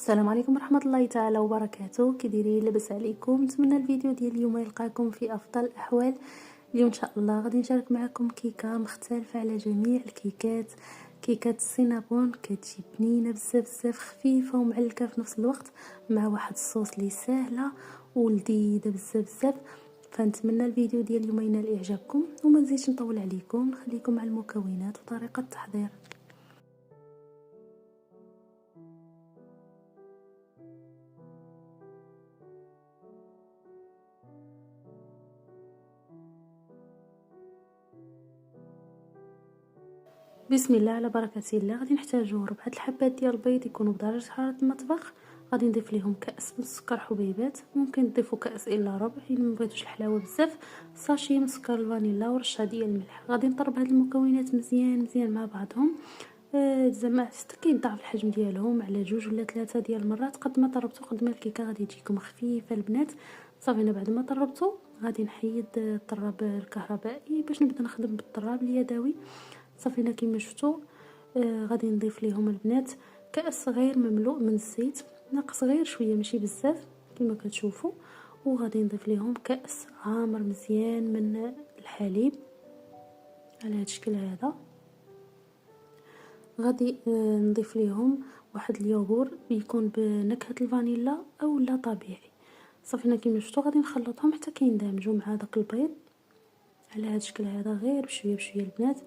السلام عليكم ورحمه الله تعالى وبركاته. كي دايرين؟ لاباس عليكم؟ نتمنى الفيديو ديال اليوم يلقاكم في افضل الاحوال. اليوم ان شاء الله غادي نشارك معكم كيكه مختلفه على جميع الكيكات. كيكات السينابون كتجي بنينه بزاف خفيفه ومعلكه في نفس الوقت، مع واحد الصوص اللي سهله ولذيذه بزاف. فنتمنى الفيديو ديال اليوم ينال اعجابكم، وما نزيدش نطول عليكم، نخليكم مع المكونات وطريقه التحضير. بسم الله على بركه الله. غادي نحتاجو 4 الحبات ديال البيض يكونوا بدرجه حراره المطبخ. غادي نضيف ليهم كاس من السكر حبيبات، ممكن تضيفوا كاس الا ربع الا ما بغيتوش الحلاوه بزاف. ساشي من سكر الفانيلا ورشه ديال الملح. غادي نضرب هاد المكونات مزيان مع بعضهم، زعما حتى كيضاعف الحجم ديالهم على 2 ولا 3 ديال المرات. قد ما طربتو قد ما الكيكه غادي تجيكم خفيفه البنات. صافي انا بعد ما طربتو غادي نحيد الطراب الكهربائي باش نبدا نخدم بالطراب اليدوي. صافينا كيما شفتوا. غادي نضيف ليهم البنات كاس صغير مملوء من الزيت، ناقص غير شويه ماشي بزاف كما كتشوفوا. وغادي نضيف ليهم كاس عامر مزيان من الحليب على هذا الشكل هذا. غادي نضيف ليهم واحد اليوغور يكون بنكهه الفانيلا او لا طبيعي. صافينا كيما شفتوا غادي نخلطهم حتى كيندمجوا مع داك البيض على هذا الشكل هذا، غير بشويه البنات.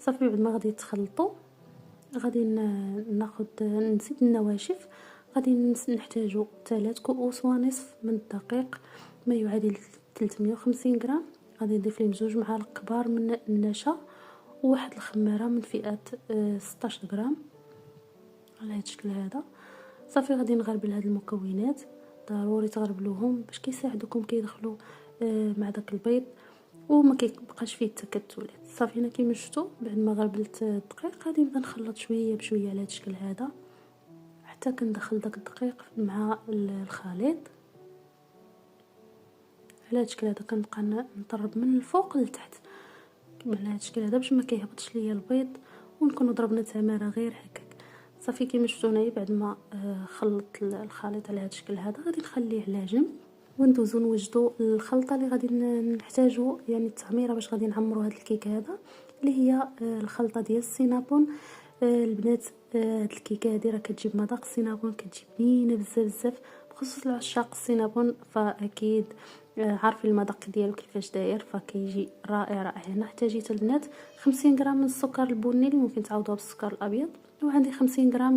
صافي بعد ما غادي تخلطوا غادي ناخذ نزيد النواشف. غادي نحتاجوا 3 كؤوس ونصف من الدقيق، ما يعادل 350 غرام. غادي نضيف لهم 2 معالق كبار من النشا، وواحد الخماره من فئه 16 غرام على هذا الشكل هذا. صافي غادي نغربل هاد المكونات، ضروري تغربلوهم باش كيساعدوكم كيدخلوا مع داك البيض وما كيبقاش فيه التكتلات. صافي هنا كيما شفتوا بعد ما غربلت الدقيق غادي نبدا نخلط شويه بشويه على هذا الشكل هذا حتى كندخل داك الدقيق مع الخليط على هذا الشكل هذا. كنبقى نطرب من الفوق لتحت على هذا الشكل هذا باش ما كيهبطش ليا البيض ونكونوا ضربنا تماره غير هكاك. صافي كيما شفتوا هنايا بعد ما خلطت الخليط على هذا الشكل هذا غادي نخليه على جنب، وندوزو نوجدوا الخلطه اللي غادي نحتاجو، يعني التعميره باش غادي نعمروا هذا الكيك هذا اللي هي الخلطه ديال السينابون. البنات هاد الكيكه هذه راه كتجيب مذاق السينابون، كتجي بنينه بزاف بخصوص العشاق السينابون فاكيد عارفين المذاق ديالو كيفاش داير، فكيجي رائع. هنا احتاجيت البنات 50 غرام من السكر البني اللي ممكن تعوضوها بالسكر الابيض، وعندي 50 غرام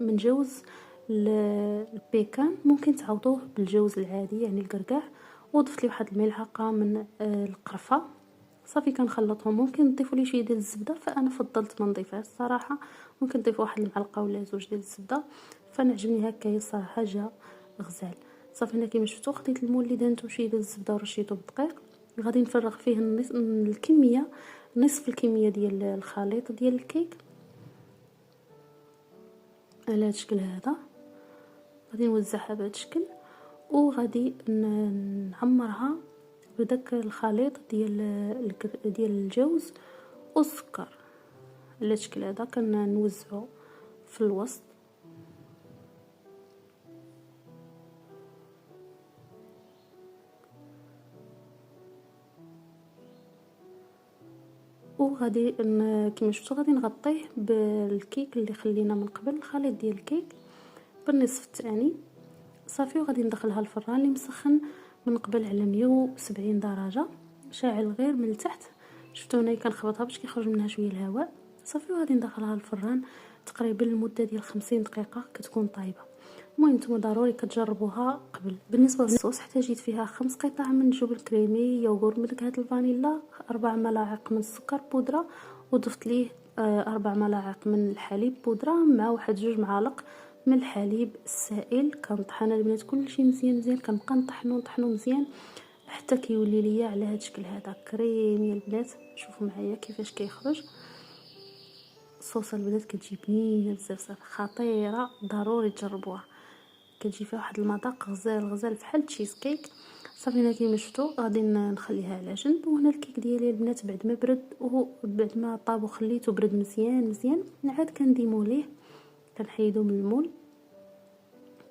من جوز البيكان ممكن تعوضوه بالجوز العادي يعني القرقاع، وضفت لي واحد الملعقه من القرفه. صافي كنخلطهم. ممكن تضيفوا لي شويه ديال الزبده، فانا فضلت ما نضيفهاش الصراحه. ممكن تضيفوا واحد المعلقه ولا 2 ديال الزبده، فانا عجبني هكا الصراحه جا غزال. صافي هنا كيما شفتوا خديت المول اللي دهنته شويه ديال الزبده ورشيته بالدقيق. غادي نفرغ فيه الكميه، نصف الكميه ديال الخليط ديال الكيك على هذا الشكل هذا. غادي نوزعها بهذا الشكل وغادي نعمرها بداك الخليط ديال الجوز والسكر على الشكل هذا. كنوزعو في الوسط وغادي كما شفتوا غادي نغطيه بالكيك اللي خلينا من قبل، الخليط ديال الكيك بالنصف الثاني. صافي وغادي ندخلها الفران اللي مسخن من قبل على 170 درجه، شاعل غير من التحت. شفتوا هنا كنخبطها باش كيخرج منها شويه الهواء. صافي وغادي ندخلها الفران تقريبا لمده ديال 50 دقيقه كتكون طايبه. المهم نتوما ضروري كتجربوها قبل. بالنسبه للصوص احتاجيت فيها 5 قطع من الجبن الكريمي، يوغور من نكهه الفانيلا، 4 ملاعق من السكر بودره، وضفت ليه 4 ملاعق من الحليب بودره مع واحد 2 معالق من الحليب السائل. كنطحن البنات كلشي مزيان كنبقى نطحنو مزيان حتى كيولي ليا على هذا الشكل هذا كريمي البنات. شوفوا معايا كيفاش كيخرج الصوص البنات، كتجي بنينه بزاف خطيره، ضروري تجربوها. كتجي فيها واحد المذاق غزال بحال تشيز كيك. صافي هنا كيما شفتوا غادي نخليها على جنب. وهنا الكيك ديالي البنات بعد ما برد وبعد ما طاب وخليته برد مزيان عاد كنديمو ليه، كنحيدو من المول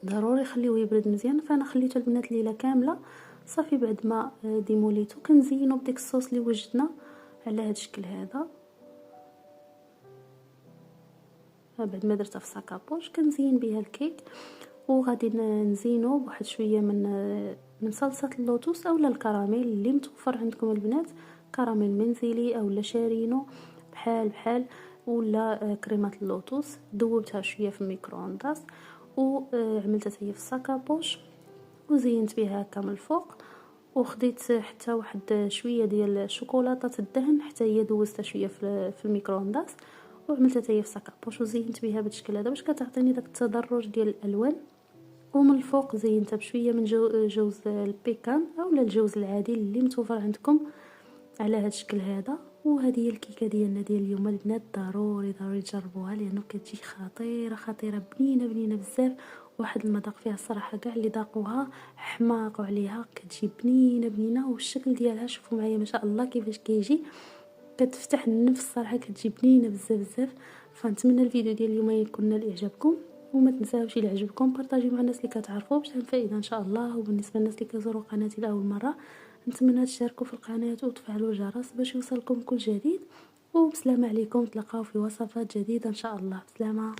ضروري خليوه يبرد مزيان. فانا خليته البنات ليله كامله. صافي بعد ما ديموليتو كنزينو بديك الصوص اللي وجدنا على هذا الشكل هذا. بعد ما درتها في ساكابوش كنزين بها الكيك، وغادي نزينو بواحد شويه من صلصه اللوتوس اولا الكراميل اللي متوفر عندكم البنات، كراميل منزلي اولا شارينو بحال ولا كريمه اللوتوس. ذوبتها شويه في الميكروونداز وعملتها هي في الساكابوش وزينت بها هكا من الفوق، وخديت حتى واحد شويه ديال شوكولاته الدهن حتى هي دوزتها شويه في الميكروونداز وعملتها هي في ساكابوش وزينت بها بهذا الشكل هذا باش كتعطيني داك التدرج ديال الالوان. ومن الفوق زينتها بشويه من جوز البيكان اولا الجوز العادي اللي متوفر عندكم على هذا الشكل هذا. وهذه هي الكيكه ديالنا ديال اليوم البنات، ضروري تجربوها لانه كتجي خطيره بنينه بزاف. واحد المذاق فيها الصراحه كاع اللي ذاقوها حماقوا عليها، كتجي بنينه والشكل ديالها شوفوا معايا ما شاء الله كيفاش كيجي، كتفتح النفس صراحه، كتجي بنينه بزاف. فنتمنى الفيديو ديال اليوم يكون نال اعجابكم، وما تنساوش الى عجبكم بارطاجيو مع الناس اللي كتعرفوا باش تنفع فائده ان شاء الله. وبالنسبه للناس اللي كيزوروا قناتي لاول مره نتمنى تشاركوا في القناه وتفعلوا الجرس باش يوصلكم كل جديد. وبسلامه عليكم، تلقاو في وصفات جديده ان شاء الله. بسلامه.